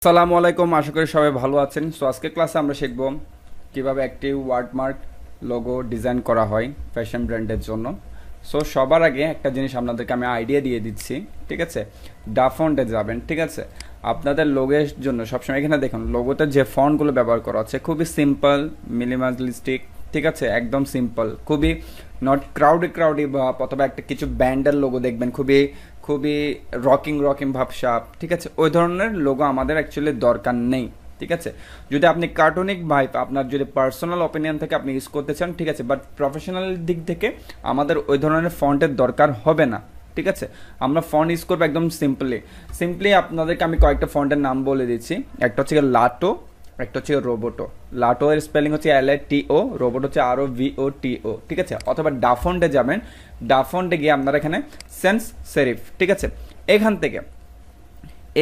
আসসালামু আলাইকুম, আশা করি সবাই ভালো আছেন। সো আজকে ক্লাসে আমরা শিখব কিভাবে একটি ওয়ার্ডমার্ক লোগো ডিজাইন করা হয় ফ্যাশন ব্র্যান্ডের জন্য। সো সবার আগে একটা জিনিস আপনাদেরকে আমি আইডিয়া দিয়ে দিচ্ছি, ঠিক আছে? ডাফন্টে যাবেন, ঠিক আছে? আপনাদের লোগোর জন্য সবসময় এখানে দেখুন লোগোতে যে ফন্টগুলো ব্যবহার করা হচ্ছে খুবই সিম্পল, মিনিমালিস্টিক, ঠিক আছে? একদম সিম্পল, খুবই নট ক্রাউডি বা অথবা একটা কিছু ব্যান্ডের লোগো দেখবেন খুবই খুবই রকিং ভাবসাব, ঠিক আছে? ওই ধরনের লোগো আমাদের অ্যাকচুয়ালি দরকার নেই, ঠিক আছে? যদি আপনি কার্টুনিক ভাইব আপনার যদি পার্সোনাল অপিনিয়ন থেকে আপনি ইউজ করতে চান, ঠিক আছে, বাট প্রফেশনাল দিক থেকে আমাদের ওই ধরনের ফন্টের দরকার হবে না, ঠিক আছে? আমরা ফন্ট ইউজ করবো একদম সিম্পলি আপনাদেরকে আমি কয়েকটা ফন্টের নাম বলে দিচ্ছি। একটা হচ্ছে লাটো, একটা হচ্ছে রোবোটো। লাটো এর স্পেলিং হচ্ছে LATO, রোবোট হচ্ছে ROVOTO, ঠিক আছে? অথবা ডাফন্টে যাবেন, ডাফন্টে গিয়ে আপনারা এখানে সেন্স সেরিফ, ঠিক আছে? এখান থেকে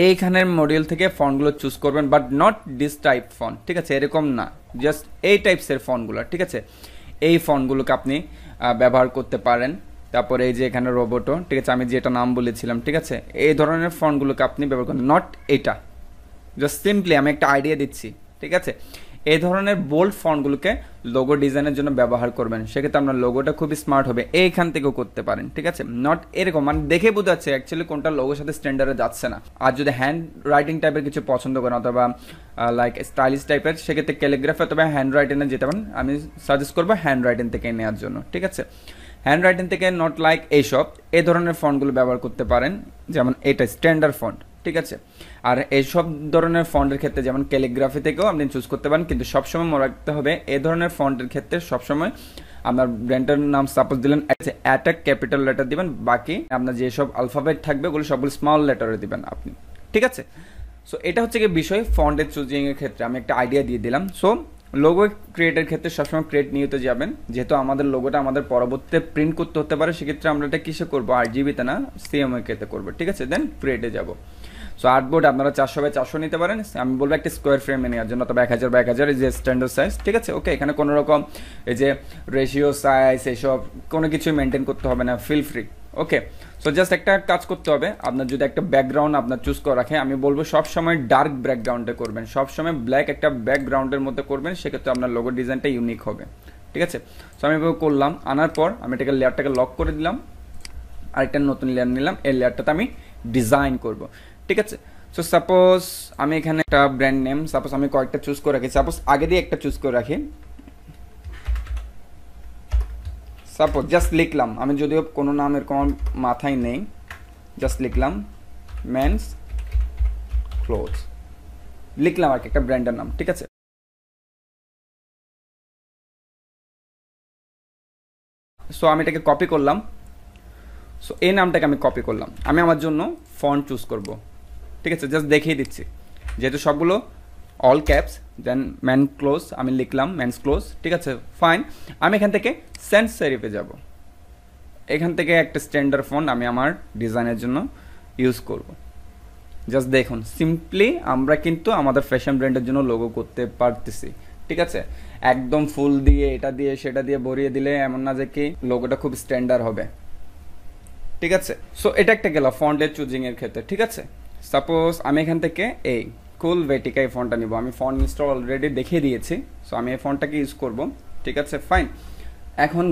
এইখানের মডিউল থেকে ফন্টগুলো চুজ করবেন, but not this type font, ঠিক আছে? এরকম না, জাস্ট এই টাইপসের ফন্টগুলো, ঠিক আছে? এই ফন্টগুলোকে আপনি ব্যবহার করতে পারেন। তারপরে এই যে এখানে রোবোটো, ঠিক আছে, আমি যেটা নাম বলেছিলাম, ঠিক আছে? এই ধরনের ফন্টগুলোকে আপনি ব্যবহার করেন, নট এটা। জাস্ট সিম্পলি আমি একটা আইডিয়া দিচ্ছি, ঠিক আছে? এই ধরনের বোল্ড ফন্টগুলোকে লোগো ডিজাইনের জন্য ব্যবহার করবেন, সেক্ষেত্রে আপনার লোগোটা খুবই স্মার্ট হবে। এইখান থেকেও করতে পারেন, ঠিক আছে? নট এরকম, মানে দেখে বোঝা যাচ্ছে অ্যাকচুয়ালি কোনটা লোগোর সাথে স্ট্যান্ডার্ডে যাচ্ছে না। আর যদি হ্যান্ড রাইটিং টাইপের কিছু পছন্দ করেন অথবা লাইক স্টাইলিশ টাইপের, সেক্ষেত্রে ক্যালিগ্রাফি অথবা হ্যান্ড রাইটিংয়ে যেতে পারেন। আমি সাজেস্ট করবো হ্যান্ড রাইটিং থেকে নেওয়ার জন্য, ঠিক আছে? হ্যান্ড রাইটিং থেকে নট লাইক এইসব এই ধরনের ফন্টগুলো ব্যবহার করতে পারেন, যেমন এটা স্ট্যান্ডার্ড ফন্ট, ঠিক আছে? আর এইসব ধরনের ফন্টের ক্ষেত্রে যেমন ক্যালিগ্রাফি থেকেও আপনি চুজ করতে পারেন, কিন্তু সবসময় মনে রাখতে হবে এই ধরনের ফন্টের ক্ষেত্রে সবসময় আপনার ব্র্যান্ডের নাম সাপোজ দিলেন অ্যাটাক ক্যাপিটাল লেটার দিবেন, বাকি আপনার যেসব আলফাবেট থাকবে ওগুলো সবগুলো স্মল লেটারে দিবেন আপনি, ঠিক আছে? সো এটা হচ্ছে কি বিষয় ফন্টের চুজিংয়ের ক্ষেত্রে আমি একটা আইডিয়া দিয়ে দিলাম। সো লোগো ক্রিয়েটের ক্ষেত্রে সবসময় ক্রিয়েট নিতে যাবেন, যেহেতু আমাদের লোগোটা আমাদের পরবর্তীতে প্রিন্ট করতে হতে পারে, সেক্ষেত্রে আমরা এটা কিসে করবো, RGBতে না CMYK-তে করবো, ঠিক আছে? দেন ক্রিয়েটে যাব। সো আর্টবোর্ড আপনারা 400x400 নিতে পারেন, আমি বলবো একটা স্কোয়ার ফ্রেমে নেওয়ার জন্য, তবে 1000x1000 এই যে স্ট্যান্ডার্ড সাইজ, ঠিক আছে? ওকে, এখানে কোনো রকম এই যে রেশিও সাইজ এসব কোনো কিছুই মেনটেন করতে হবে না, ফিল ফ্রি। ওকে, সো জাস্ট একটা কাজ করতে হবে, আপনার যদি একটা ব্যাকগ্রাউন্ড আপনার চুজ করে রাখে, আমি বলবো সবসময় ডার্ক ব্যাকগ্রাউন্ডে করবেন, সবসময় ব্ল্যাক একটা ব্যাকগ্রাউন্ডের মধ্যে করবেন, সেক্ষেত্রে আপনার লোগো ডিজাইনটা ইউনিক হবে, ঠিক আছে? সো আমি এভাবে করলাম, আনার পর আমি এটাকে লেয়ারটাকে লক করে দিলাম, আরেকটা নতুন লেয়ার নিলাম, এই লেয়ারটাতে আমি ডিজাইন করব, ঠিক আছে? সো সাপোজ আমি এখানে একটা ব্র্যান্ড নেম সাপোজ আমি কয়েকটা চুজ করে রাখি, সাপোজ আগে দিয়ে একটা চুজ করে রাখি, সাপোজ জাস্ট লিখলাম, আমি যদিও কোনো নামের কোনো মাথায় নেই, জাস্ট লিখলাম মেন্স ক্লোথস, লিখলাম আর কি একটা ব্র্যান্ডের নাম, ঠিক আছে? সো আমি এটাকে কপি করলাম, সো এই নামটাকে আমি কপি করলাম, আমি আমার জন্য ফন্ট চুজ করব, ঠিক আছে? জাস্ট দেখিয়ে দিচ্ছি, যেহেতু সবগুলো অল ক্যাপস, দেন ম্যান ক্লোজ আমি লিখলাম ম্যানস ক্লোজ, ঠিক আছে? ফাইন, আমি এখান থেকে সেন্স সেরিফে যাব, এখান থেকে একটা স্ট্যান্ডার্ড ফন্ট আমি আমার ডিজাইনের জন্য ইউজ করব। জাস্ট দেখুন সিম্পলি আমরা কিন্তু আমাদের ফ্যাশন ব্র্যান্ডের জন্য লোগো করতে পারতেছি, ঠিক আছে? একদম ফুল দিয়ে এটা দিয়ে সেটা দিয়ে ভরিয়ে দিলে এমন না যে কি লোগোটা খুব স্ট্যান্ডার্ড হবে, ঠিক আছে? সো এটা একটা গেল ফন্টের চুজিং এর ক্ষেত্রে, ঠিক আছে? সাপোজ আমি এখান থেকে এই কুল ভেটিকা এই ফন্টটা নিব, আমি ফন্ট ইনস্টল অলরেডি দেখিয়ে দিয়েছি, সো আমি এই ফন্টটাকে ইউজ করব, ঠিক আছে? ফাইন, এখন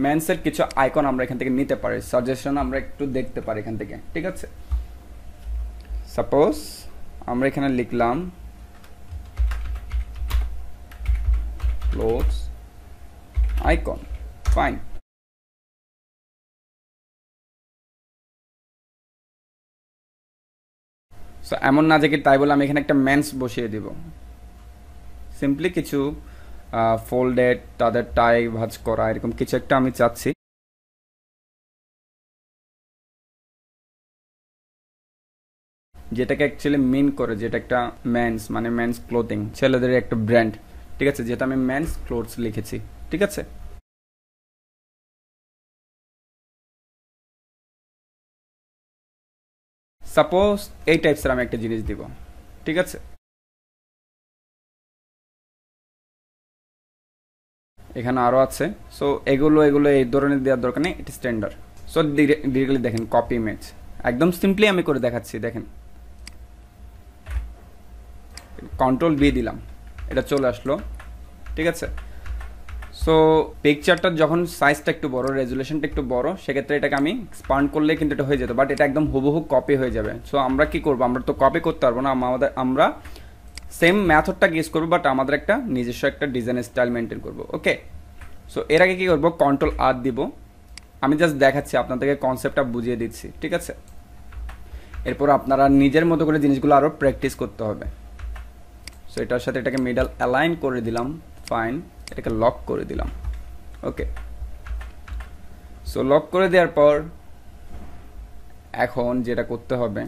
মেন্সের কিছু আইকন আমরা এখান থেকে নিতে পারি, সাজেশন আমরা একটু দেখতে পারি এখান থেকে, ঠিক আছে? সাপোজ আমরা এখানে লিখলাম ক্লোথস আইকন, ফাইন। সো এমন না যে কি তাই বলে আমি এখানে একটা মেন্স বসিয়ে দিব, সিম্পলি কিছু ফোল্ডেড তাদের টাই ভাঁজ করা এরকম কিছু একটা আমি চাচ্ছি, যেটাকে অ্যাকচুয়ালি মিন করে, যেটা একটা মেন্স মানে মেন্স ক্লোথিং, ছেলেদের একটা ব্র্যান্ড, ঠিক আছে? যেটা আমি মেন্স ক্লোথস লিখেছি, ঠিক আছে? সাপোজ এই টাইপসের আমি একটা জিনিস দিব, ঠিক আছে? এখানে আরও আছে, সো এগুলো এই ধরনের দেওয়ার দরকার নেই, এটা স্ট্যান্ডার্ড। সো ডিরেক্টলি দেখেন কপি ইমেজ, একদম সিম্পলি আমি করে দেখাচ্ছি, দেখেন কন্ট্রোল বি দিলাম, এটা চলে আসলো। ঠিক আছে, সো পিকচারটার যখন সাইজটা একটু বড়, রেজুলেশনটা একটু বড়, সেক্ষেত্রে এটাকে আমি এক্সপান্ড করলে কিন্তু এটা হয়ে যেত, বাট এটা একদম হুবহু কপি হয়ে যাবে। সো আমরা কি করব, আমরা তো কপি করতে পারবো না, আমরা সেম মেথডটাকে ইউজ করবো, বাট আমাদের একটা নিজস্ব একটা ডিজাইন স্টাইল মেনটেন করবো। ওকে, সো এর আগে কী করবো, কন্ট্রোল আর দিব। আমি জাস্ট দেখাচ্ছি, আপনাদেরকে কনসেপ্টটা বুঝিয়ে দিচ্ছি। ঠিক আছে, এরপর আপনারা নিজের মতো করে জিনিসগুলো আরও প্র্যাকটিস করতে হবে। সো এটার সাথে এটাকে মিডল অ্যালাইন করে দিলাম, ফাইন, এটাকে লক করে দিলাম। ওকে, সো লক করে দেওয়ার পর এখন যেটা করতে হবে,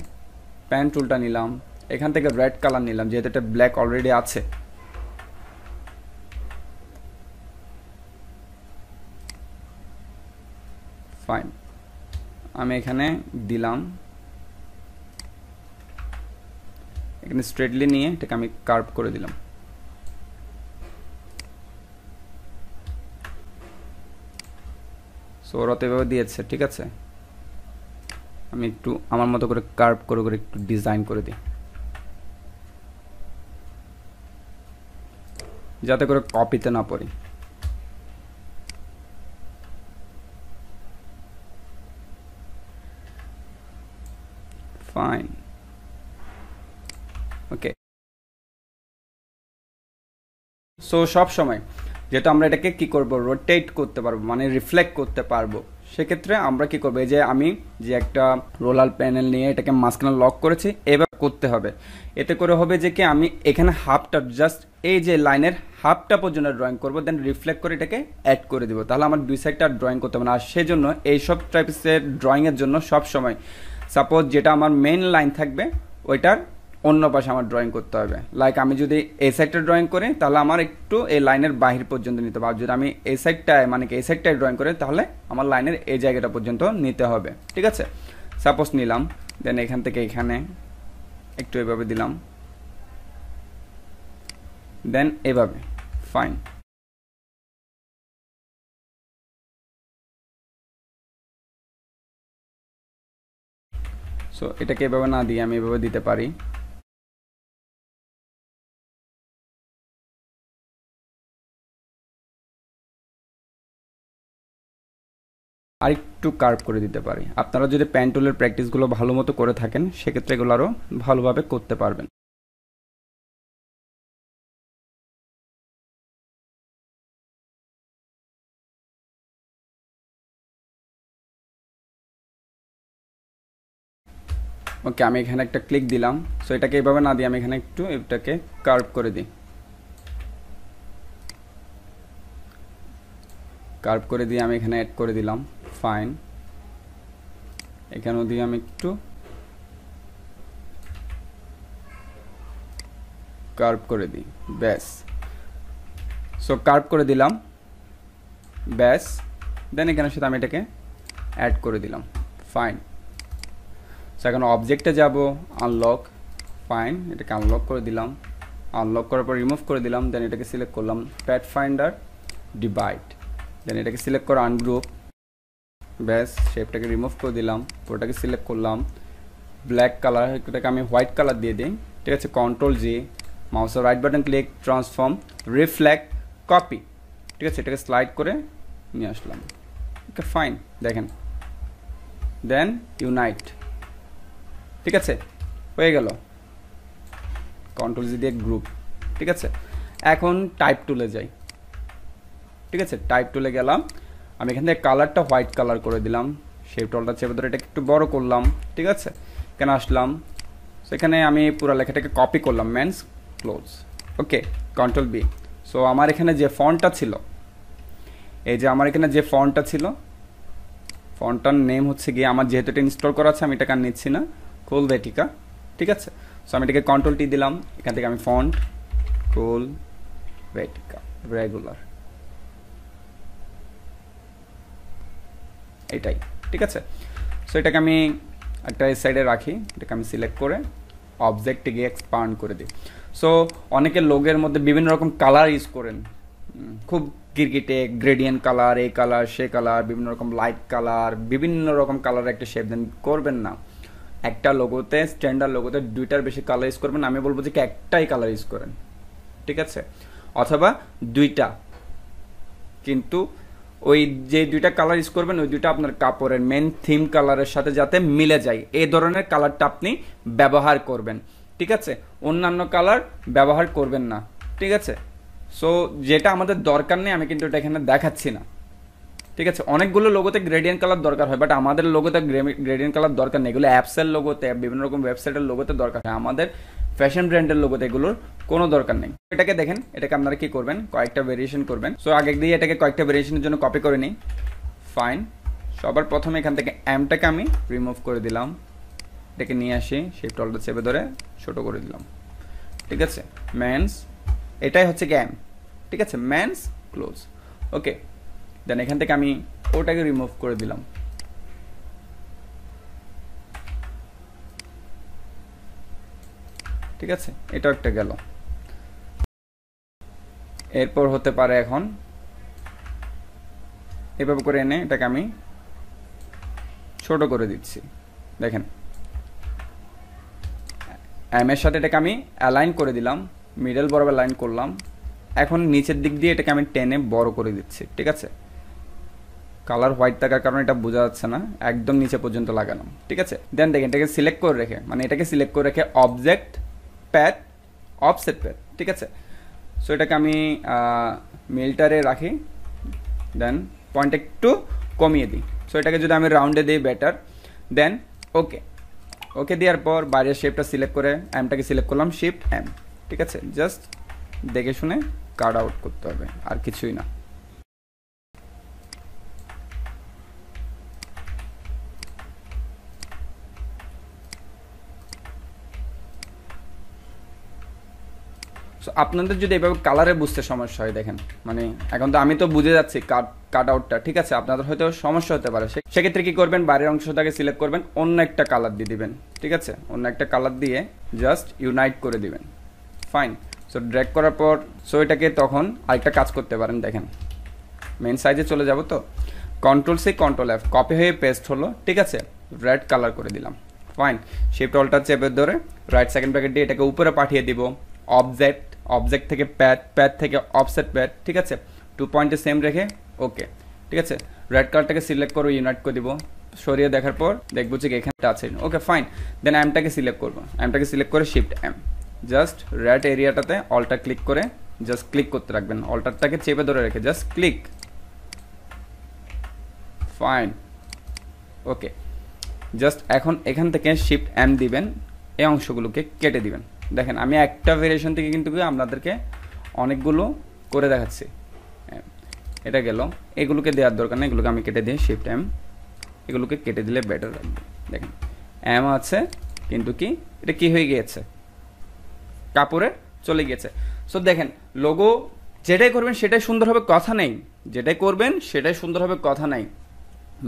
প্যান টুলটা নিলাম, এখান থেকে রেড কালার নিলাম, যেহেতু এটা ব্ল্যাক অলরেডি আছে। ফাইন, আমি এখানে দিলাম, এখানে স্ট্রেটলি নিয়ে এটাকে আমি কার্ভ করে দিলাম। সো ওরা তো এভাবে দিয়েছে। ঠিক আছে, আমি একটু আমার মতো করে কার্ভ করে করে একটু ডিজাইন করে দিই, যাতে করে কপিতে না পড়ি। ফাইন, ওকে। সো সব সময় যেহেতু আমরা এটাকে কি করব, রোটেট করতে পারবো, মানে রিফ্লেক্ট করতে পারবো, সেক্ষেত্রে আমরা কি করবো, এই যে আমি যে একটা রোলার প্যানেল নিয়ে এটাকে মাঝখানে লক করেছি, এভাবে করতে হবে। এতে করে হবে যে কি, আমি এখানে হাফটা জাস্ট এই যে লাইনের হাফটা পর্যন্ত ড্রয়িং করবো, দেন রিফ্লেক্ট করে এটাকে অ্যাড করে দিব, তাহলে আমার দুই সাইডটা ড্রয়িং করতে হবে না। আর সেজন্য এইসব টাইপসের ড্রয়িংয়ের জন্য সব সময় সাপোজ যেটা আমার মেইন লাইন থাকবে, ওইটার অন্য পাশে আমার ড্রয়িং করতে হবে। লাইক আমি যদি এই সাইডটা ড্রয়িং করি, তাহলে আমার একটু এই লাইনের বাহির পর্যন্ত নিতে হবে। আর যদি আমি এই সাইডটায়, মানে কি এই সাইডটায় ড্রয়িং করি, তাহলে আমার লাইনের এই জায়গাটা পর্যন্ত নিতে হবে। ঠিক আছে, সাপোজ নিলাম, দেন এখান থেকে এখানে একটু এভাবে দিলাম, দেন এভাবে। ফাইন, সো এটাকে এভাবে না দিয়ে আমি এভাবে দিতে পারি। আর একটু কার্ভ করে দিতে পারি। আপনারা যদি প্যান টুলের প্র্যাকটিসগুলো ভালো মতো করে থাকেন, সেক্ষেত্রে এগুলো আরও ভালোভাবে করতে পারবেন। ওকে, আমি এখানে একটা ক্লিক দিলাম। সো এটাকে এইভাবে না দিয়ে আমি এখানে একটু এটাকে কার্ভ করে দিই, কার্ভ করে দিয়ে আমি এখানে অ্যাড করে দিলাম। ফাইন, এখানেও দিয়ে আমি একটু কার্ভ করে দিই, ব্যাস। সো কার্ভ করে দিলাম, ব্যাস। দেন এখানের সাথে আমি এটাকে অ্যাড করে দিলাম। ফাইন, সো এখন অবজেক্টে যাব, আনলক। ফাইন, এটাকে আনলক করে দিলাম, আনলক করার পর রিমুভ করে দিলাম। দেন এটাকে সিলেক্ট করলাম, প্যাথ ফাইন্ডার, ডিভাইড। দেন এটাকে সিলেক্ট করে আনগ্রুপ, ব্যাস। শেপটাকে রিমুভ করে দিলাম, পুরোটাকে সিলেক্ট করলাম, ব্ল্যাক কালার, এটাকে আমি হোয়াইট কালার দিয়ে দিই। ঠিক আছে, কন্ট্রোল জি, মাউসের right button click, transform, reflect, copy. ঠিক আছে, এটাকে স্লাইড করে নিয়ে আসলাম। ওকে, ফাইন, দেখেন, দেন ইউনাইট। ঠিক আছে, হয়ে গেল, কন্ট্রোল জি দিয়ে গ্রুপ। ঠিক আছে, এখন টাইপ টুলে যাই। ঠিক আছে, টাইপ টুলে গেলাম, আমি এখান থেকে কালারটা হোয়াইট কালার করে দিলাম, শেপ টলটা চেপে ধরে এটাকে একটু বড় করলাম। ঠিক আছে, এখানে আসলাম, সেখানে আমি পুরো লেখাটাকে কপি করলাম, মেন্স ক্লোজ। ওকে, কন্ট্রোল বি। সো আমার এখানে যে ফন্টটা ছিল, এই যে আমার এখানে যে ফন্টটা ছিল, ফন্টটার নেম হচ্ছে গিয়ে, আমার যেহেতু এটা ইনস্টল করা আছে, আমি এটাকে আর নিচ্ছি না, কোলভেটিকা। ঠিক আছে, সো আমি এটাকে কন্ট্রোল টি দিলাম, এখান থেকে আমি ফন্ট কোলভেটিকা রেগুলার, এটাই। ঠিক আছে, সো এটাকে আমি একটা এই সাইডে রাখি, এটাকে আমি সিলেক্ট করে অবজেক্টে গিয়ে এক্সপান্ড করে দিই। সো অনেকে লোগের মধ্যে বিভিন্ন রকম কালার ইউজ করেন, খুব গিরগিটে গ্রেডিয়েন্ট কালার, এই কালার সে কালার, বিভিন্ন রকম লাইট কালার, বিভিন্ন রকম কালার একটা শেপ দেন, করবেন না। একটা লোগোতে, স্ট্যান্ডার্ড লোগোতে দুইটার বেশি কালার ইউজ করবেন, আমি বলবো যে কি একটাই কালার ইউজ করেন, ঠিক আছে, অথবা দুইটা, কিন্তু ওই যে দুইটা কালার ইউজ করবেন ওই দুইটা আপনার কাপড়ের মেন থিম কালারের সাথে যাতে মিলে যায় এই ধরনের কালারটা আপনি ব্যবহার করবেন, ঠিক আছে, অন্যান্য কালার ব্যবহার করবেন না, ঠিক আছে। সো যেটা আমাদের দরকার নেই আমি কিন্তু এটা এখানে দেখাচ্ছি না, ঠিক আছে। অনেকগুলো লোগোতে গ্রেডিয়েন্ট কালার দরকার হয়, বাট আমাদের লোগোতে গ্রেডিয়েন্ট কালার দরকার নেই, এগুলো অ্যাপসের লোগোতে, বিভিন্ন রকম ওয়েবসাইটের লোগোতে দরকার হয়, আমাদের ফ্যাশন ব্র্যান্ডের লোগোতে এগুলোর কোনো দরকার নেই। এটাকে দেখেন, এটাকে আপনারা কি করবেন, কয়েকটা ভেরিয়েশন করবেন। সো আগে দিয়ে এটাকে কয়েকটা ভেরিয়েশনের জন্য কপি করে নিই। ফাইন, সবার প্রথমে এখান থেকে এমটাকে আমি রিমুভ করে দিলাম, এটাকে নিয়ে আসি, শিফট অল্টার চেপে ধরে ছোট করে দিলাম, ঠিক আছে। মেন্স, এটাই হচ্ছে কি এম, ঠিক আছে, মেন্স ক্লোজ, ওকে। দেন এখান থেকে আমি ওটাকে রিমুভ করে দিলাম, ঠিক আছে, এটাও একটা গেল। এরপর হতে পারে এখন এভাবে করে এনে এটাকে আমি ছোট করে দিচ্ছি, দেখেন এম এর সাথে এটাকে আমি অ্যালাইন করে দিলাম, মিডল বরাবর লাইন করলাম, এখন নিচের দিক দিয়ে এটাকে আমি টেনে বড় করে দিচ্ছি, ঠিক আছে। কালার হোয়াইট থাকার কারণে এটা বোঝা যাচ্ছে না, একদম নিচে পর্যন্ত লাগালাম, ঠিক আছে। দেন দেখেন এটাকে সিলেক্ট করে রেখে, মানে এটাকে সিলেক্ট করে রেখে অবজেক্ট প্যাড, অফসেট প্যাড, ঠিক আছে। সো এটাকে আমি মিলটারে রাখি, দেন পয়েন্ট একটু কমিয়ে দিই। সো এটাকে যদি আমি রাউন্ডে দিই বেটার, দেন ওকে, ওকে দেওয়ার পর বাইরের শেপটা সিলেক্ট করে এমটাকে সিলেক্ট করলাম, শিফট এম, ঠিক আছে। জাস্ট দেখে শুনে কাট আউট করতে হবে, আর কিছুই না। আপনাদের যদি এভাবে কালারে বুঝতে সমস্যা হয়, দেখেন মানে এখন তো আমি তো বুঝে যাচ্ছি কাট আউটটা, ঠিক আছে, আপনাদের হয়তো সমস্যা হতে পারে, সেক্ষেত্রে কি করবেন, বাইরের অংশটাকে সিলেক্ট করবেন, অন্য একটা কালার দিয়ে দিবেন, ঠিক আছে, অন্য একটা কালার দিয়ে জাস্ট ইউনাইট করে দিবেন, ফাইন। সো ড্র্যাগ করার পর সো এটাকে তখন আরেকটা কাজ করতে পারেন, দেখেন মেন সাইজে চলে যাব, তো control C control F, copy হয়ে পেস্ট হলো, ঠিক আছে, রেড কালার করে দিলাম, ফাইন। শিফট অল্টার চেপে ধরে রাইট সেকেন্ড ব্র্যাকেট দিয়ে এটাকে উপরে পাঠিয়ে দিব, অবজেক্ট থেকে প্যাড থেকে অফসেট প্যাড, ঠিক আছে, 2 পয়েন্টে সেম রেখে ওকে, ঠিক আছে। রেড কালারটাকে সিলেক্ট করবো, ইউনাইট করে দিব, সরিয়ে দেখার পর দেখবো যে এখানটা আছে, ওকে ফাইন। দেন এমটাকে সিলেক্ট করবো, এমটাকে সিলেক্ট করে শিফট এম, জাস্ট রেড এরিয়াটাতে অল্টার ক্লিক করে জাস্ট ক্লিক করতে রাখবেন, অল্টারটাকে চেপে ধরে রেখে just click, fine, okay. Just এখন এখান থেকে শিফট এম দিবেন, এই অংশগুলোকে কেটে দিবেন। দেখেন আমি একটা ভেরিয়েশন থেকে কিন্তু আপনাদেরকে অনেকগুলো করে দেখাচ্ছি, এটা গেল, এগুলোকে দেওয়ার দরকার নেই, এগুলোকে আমি কেটে দিই, শিফট এম, এগুলোকে কেটে দিলে বেটার লাগবে। দেখেন এম আছে কিন্তু কি এটা কি হয়ে গিয়েছে, কাপড়ে চলে গিয়েছে। সো দেখেন লোগো যেটাই করবেন সেটাই সুন্দর হবে কথা নেই, যেটাই করবেন সেটাই সুন্দর হবে কথা নাই,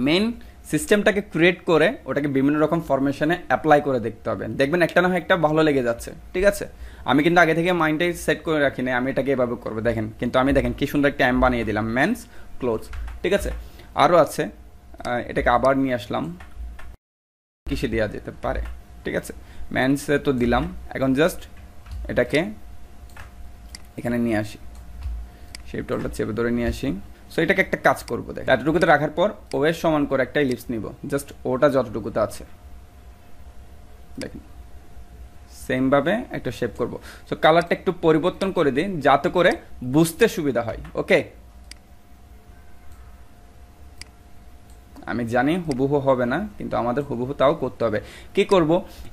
মেন সিস্টেমটাকে ক্রিয়েট করে ওটাকে বিভিন্ন রকম ফরমেশনে অ্যাপ্লাই করে দেখতে হবে, দেখবেন একটা না হয় একটা ভালো লেগে যাচ্ছে, ঠিক আছে। আমি কিন্তু আগে থেকে মাইন্ডটাই সেট করে রাখি না, আমি এটাকে এভাবে করবো, দেখেন কিন্তু আমি দেখেন কি সুন্দর একটা এম বানিয়ে দিলাম, মেন্স ক্লোথ, ঠিক আছে। আরও আছে, এটাকে আবার নিয়ে আসলাম, কিসে দেওয়া যেতে পারে, ঠিক আছে, মেন্সে তো দিলাম, এখন জাস্ট এটাকে এখানে নিয়ে আসি, শিফট অল্টার চেপে ধরে নিয়ে আসি। সো এটাকে একটা কাজ করবো, দেখ এতটুকুতে রাখার পর ও এর সমান করে একটা ইলিপস নিব, জাস্ট ওটা যতটুকুতে আছে দেখেন সেম ভাবে একটা শেপ করব। সো কালারটা একটু পরিবর্তন করে দিই যাতে করে বুঝতে সুবিধা হয়, ওকে। আমি জানি হুবহু হবে না, কিন্তু আমাদের হুবহু তাও করতে হবে। কি করব,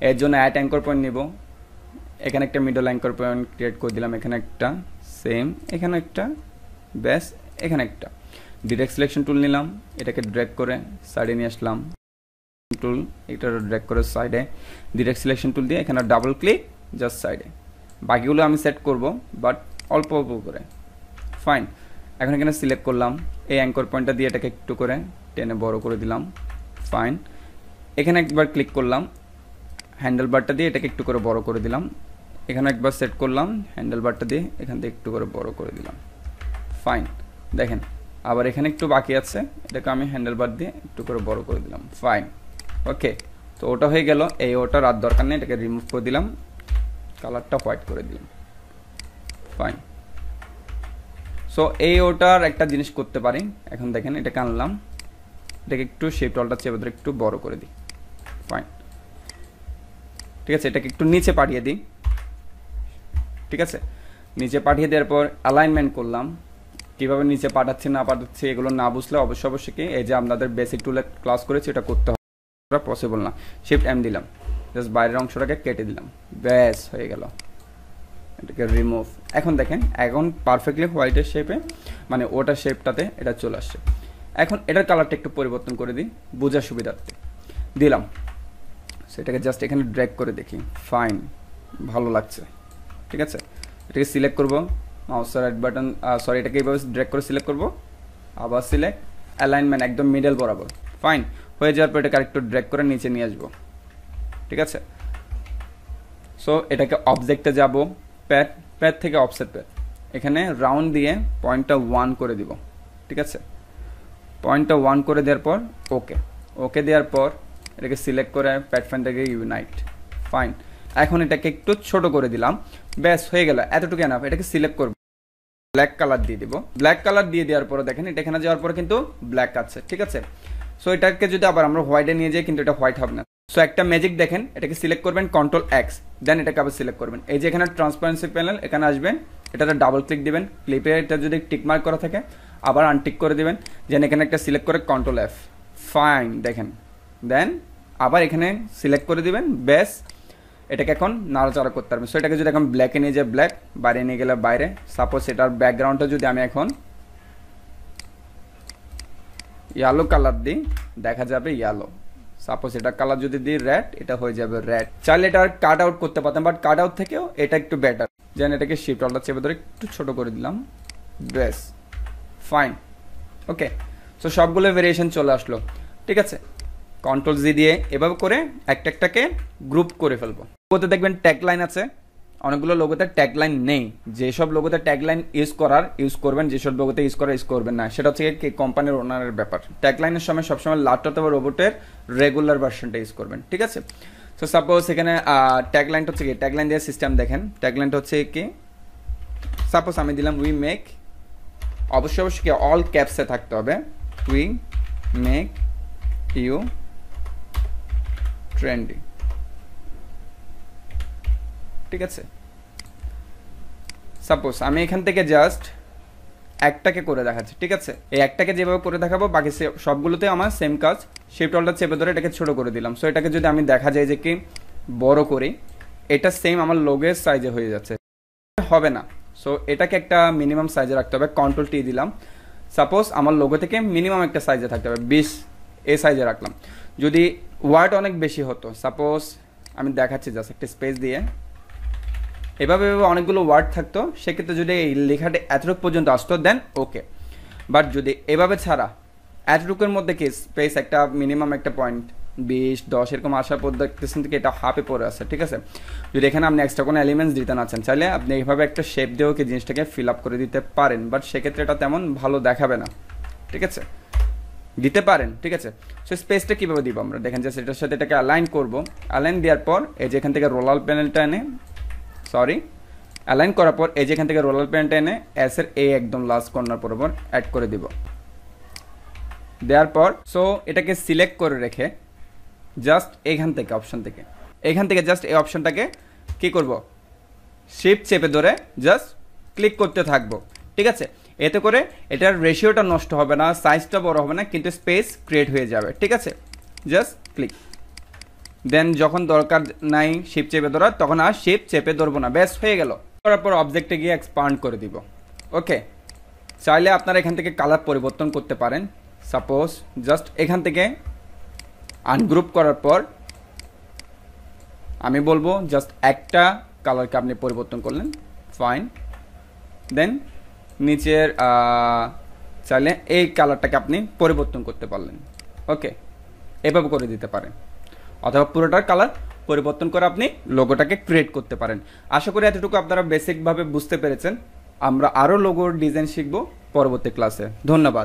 এর জন্য অ্যাড অ্যাঙ্কর পয়েন্ট নিব, এখানে একটা মিডল অ্যাঙ্কর পয়েন্ট ক্রিয়েট করে দিলাম, এখানে একটা সেম, এখানে একটা, ব্যাস এখানে একটা। ডিরেক্ট সিলেকশন টুল নিলাম, এটাকে ড্র্যাগ করে সাইডে নিয়ে আসলাম, টুল এটা ড্র্যাগ করে সাইডে, ডিরেক্ট সিলেকশন টুল দিয়ে এখানে ডাবল ক্লিক জাস্ট সাইডে। বাকিগুলো আমি সেট করব বাট অল্প অল্প করে, ফাইন। এখন এখানে সিলেক্ট করলাম, এই অ্যাঙ্কর পয়েন্টটা দিয়ে এটাকে একটু করে টেনে বড় করে দিলাম, ফাইন। এখানে একবার ক্লিক করলাম, হ্যান্ডেল বারটা দিয়ে এটাকে একটু করে বড় করে দিলাম, এখানে একবার সেট করলাম, হ্যান্ডেল বারটা দিয়ে এখান থেকে একটু করে বড় করে দিলাম, ফাইন। দেখেন আবার এখানে একটু বাকি আছে, এটাকে আমি হ্যান্ডেল বার দিয়ে একটু করে বড় করে দিলাম, ফাইন, ওকে। তো সো ওটা হয়ে গেল। এই ওটার আর দরকার নেই, এটাকে রিমুভ করে দিলাম, কালারটা হোয়াইট করে দিলাম। ফাইন। সো এই ওটার একটা জিনিস করতে পারি। এখন দেখেন এটাকে আনলাম, এটাকে একটু শেপ অলটা চেপে ধরে একটু বড় করে দিই। ফাইন, ঠিক আছে। এটাকে একটু নিচে পাঠিয়ে দিই, ঠিক আছে। নিচে পাঠিয়ে দেওয়ার পর অ্যালাইনমেন্ট করলাম। কীভাবে নিচে পাঠাচ্ছি না পাঠাচ্ছি এগুলো না বুঝলে অবশ্যই কি এই যে আপনাদের বেসিক টুলে ক্লাস করেছি এটা করতে হবে, পসিবল না। শিফট এম দিলাম, জাস্ট বাইরের অংশটাকে কেটে দিলাম, ব্যাস হয়ে গেল। এটাকে রিমুভ। এখন দেখেন এখন পারফেক্টলি হোয়াইটের শেপে মানে ওটার শেপটাতে এটা চলে আসছে। এখন এটার কালারটা একটু পরিবর্তন করে দিই বোঝার সুবিধার্থে, দিলাম। সেটাকে জাস্ট এখানে ড্র্যাগ করে দেখি, ফাইন, ভালো লাগছে, ঠিক আছে। এটাকে সিলেক্ট করবো, মাউসের রাইট বাটন সরি এটাকে এইভাবে ড্র্যাগ করে সিলেক্ট করবো, আবার সিলেক্ট, অ্যালাইনমেন্ট একদম মিডল বরাবর। ফাইন, হয়ে যাওয়ার পর এটাকে আরেকটু ড্র্যাগ করে নিচে নিয়ে আসবো, ঠিক আছে। সো এটাকে অবজেক্টে যাব, প্যাড, প্যাড থেকে অফসেট প্যাড, এখানে রাউন্ড দিয়ে পয়েন্টটা 1 করে দিব, ঠিক আছে। পয়েন্টটা 1 করে দেওয়ার পর ওকে, ওকে দেওয়ার পর এটাকে সিলেক্ট করে প্যাড ফাইন থেকে ইউনাইট। ফাইন, এখন এটাকে একটু ছোট করে দিলাম, ব্যাস হয়ে গেল, এতটুকু এনাফ। এটাকে সিলেক্ট করব, ব্ল্যাক কালার দিয়ে দিব। ব্ল্যাক কালার দিয়ে দেওয়ার পরে দেখেন এটা এখানে যাওয়ার পরে কিন্তু ব্ল্যাক আছে, ঠিক আছে। সো এটাকে যদি আবার আমরা হোয়াইটে নিয়ে যাই কিন্তু এটা হোয়াইট হবে না। সো একটা ম্যাজিক দেখেন, এটাকে সিলেক্ট করবেন কন্ট্রোল এক্স, দেন এটাকে আবার সিলেক্ট করবেন। এই যে এখানে ট্রান্সপারেন্সি প্যানেল, এখানে আসবেন, এটাতে ডাবল ক্লিক দিবেন। ক্লিপে এটা যদি টিক মার্ক করা থাকে আবার আনটিক করে দিবেন, যেন এখানে একটা সিলেক্ট করে কন্ট্রোল এফ। ফাইন, দেখেন, দেন আবার এখানে সিলেক্ট করে দিবেন, ব্যাস। এটাকে এখন নাড়াচাড়া করতে পারবেন। সো এটাকে যদি এখন ব্ল্যাকে নিয়ে যায় ব্ল্যাক, বাইরে নিয়ে গেলে বাইরে। সাপোজ এটার ব্যাকগ্রাউন্ডটা যদি আমি এখন ইয়েলো কালার দিই, দেখা যাবে ইয়েলো। সাপোজ এটা কালার যদি দিই রেড, এটা হয়ে যাবে রেড। চাইলে এটা কাট আউট করতে পারতাম, বাট কাট আউট থেকেও এটা একটু বেটার। যেন এটাকে শিফট অলটা চেপে ধরে একটু ছোট করে দিলাম, ব্যাস। ফাইন, ওকে। সো সবগুলো ভেরিয়েশন চলে আসলো, ঠিক আছে। কন্ট্রোল জি দিয়ে এভাবে করে একটা একটাকে গ্রুপ করে ফেলবো। লোগোতে দেখবেন ট্যাগ লাইন আছে, অনেকগুলো লোগোতে ট্যাগ লাইন নেই। যেসব লোগোতে ট্যাগ লাইন ইউজ করবেন, যেসব লোগোতে ইউজ করবেন না, সেটা হচ্ছে কি কোম্পানির ওনারের ব্যাপার। ট্যাগ লাইনের সময় সবসময় ল্যাপটপ বা রোবটের রেগুলার ভার্সনটা ইউজ করবেন, ঠিক আছে। সো সাপোজ এখানে ট্যাগ লাইনটা হচ্ছে কি, ট্যাগ লাইন দেওয়ার সিস্টেম দেখেন। ট্যাগ লাইনটা হচ্ছে কি, সাপোজ আমি দিলাম উই মেক, অবশ্যই কি অল ক্যাপসে থাকতে হবে, উই মেক ইউ ট্রেন্ডি, ঠিক আছে। সাপোজ আমি এখান থেকে জাস্ট একটাকে করে দেখাচ্ছি, ঠিক আছে। এই একটাকে যেভাবে করে দেখাবো বাকি সবগুলোতে আমার সেম কাজ। শিফট অলটা চেপে ধরে এটাকে ছোট করে দিলাম। সো এটাকে যদি আমি দেখা যায় যে কি বড় করি, এটা সেম আমার লোগোর সাইজে হয়ে যাচ্ছে, হবে না। সো এটাকে একটা মিনিমাম সাইজে রাখতে হবে, কন্ট্রোল টি দিলাম। সাপোজ আমার লোগো থেকে মিনিমাম একটা সাইজে থাকতে হবে, 20 এই সাইজে রাখলাম। যদি ওয়ার্ড অনেক বেশি হতো, সাপোজ আমি দেখাচ্ছি জাস্ট একটা স্পেস দিয়ে, এভাবে অনেকগুলো ওয়ার্ড থাকতো, সেক্ষেত্রে যদি এই লেখাটা এতটুকু পর্যন্ত আসতো দেন ওকে। বাট যদি এভাবে ছাড়া এতটুকুর মধ্যে কি স্পেস একটা মিনিমাম একটা পয়েন্ট 20, 10 এরকম আসার পর দেখতেছেন থেকে এটা হাফে পড়ে আছে, ঠিক আছে। যদি এখানে আপনি এক্সট্রা কোনো এলিমেন্টস দিতে না চান, চাইলে আপনি এইভাবে একটা শেপ দিয়েও কি জিনিসটাকে ফিল আপ করে দিতে পারেন, বাট সেক্ষেত্রে এটা তেমন ভালো দেখাবে না, ঠিক আছে। দিতে পারেন, ঠিক আছে। সো স্পেসটা কীভাবে দিব আমরা দেখেন, যে সেটার সাথে এটাকে অ্যালাইন করবো। অ্যালাইন দেওয়ার পর এই যে এখান থেকে রোলার প্যানেলটা এনে, সরি অ্যালাইন করার পর এই যে এখান থেকে রোলার প্যানেলটা এনে এস এর এ একদম লাস্ট কর্নার বরাবর অ্যাড করে দিব। দেওয়ার পর সো এটাকে সিলেক্ট করে রেখে জাস্ট এখান থেকে জাস্ট এই অপশনটাকে কি করব, শিফট চেপে ধরে জাস্ট ক্লিক করতে থাকবো, ঠিক আছে। এতে করে এটার রেশিওটা নষ্ট হবে না, সাইজটা বড় হবে না, কিন্তু স্পেস ক্রিয়েট হয়ে যাবে, ঠিক আছে। জাস্ট ক্লিক, দেন যখন দরকার নাই শিফট চেপে ধরা, তখন আর শিফট চেপে ধরবো না, ব্যাস হয়ে গেল। করার পর অবজেক্টে গিয়ে এক্সপান্ড করে দিব, ওকে। চাইলে আপনারা এখান থেকে কালার পরিবর্তন করতে পারেন। সাপোজ জাস্ট এখান থেকে আনগ্রুপ করার পর আমি বলবো জাস্ট একটা কালারকে আপনি পরিবর্তন করলেন, ফাইন। দেন নিচের চাইলে এই কালারটাকে আপনি পরিবর্তন করতে পারলেন, ওকে। এভাবে করে দিতে পারেন, অথবা পুরোটার কালার পরিবর্তন করে আপনি লোগোটাকে ক্রিয়েট করতে পারেন। আশা করি এতটুকু আপনারা বেসিকভাবে বুঝতে পেরেছেন। আমরা আরও লোগোর ডিজাইন শিখব পরবর্তী ক্লাসে। ধন্যবাদ।